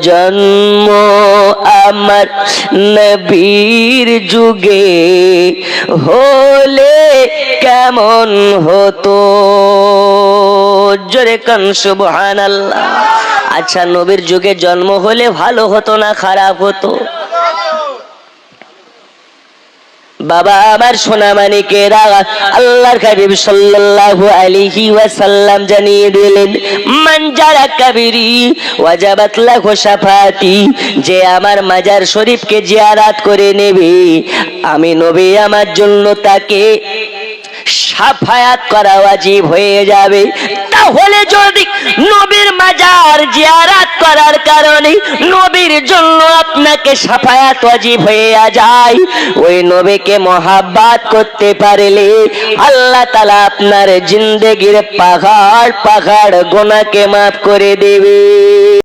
জন্ম আমার নবীর যুগে হলে কেমন হতো, জোরে কান সুবহানাল্লাহ। আচ্ছা, নবীর যুগে জন্ম হলে ভালো হতো না খারাপ হতো? বাবা আমার সোনামানিকেরা, আল্লাহর হাবিব সাল্লাল্লাহু আলাইহি ওয়াসাল্লাম জানিয়ে দিলেন, মান জারা কাবিরি ওয়াজাবাত লাহু শাফাতি, যে আমার মাজার শরীফকে জিয়ারত করে নেবে, আমি নবী আমার জন্য তাকে শাফায়াত করা ওয়াজিব হয়ে যাবে। তাহলে যদি নবীর মাজার জিয়ারত করার কারণে নবীর জন্য আপনাকে শাফায়াত ওয়াজিব হয়ে যায়, ওই নবীকে মহাব্বত করতে পারলে আল্লাহ তাআলা আপনার জিন্দেগির পাহাড় পাহাড় গুনাহকে মাফ করে দেবে।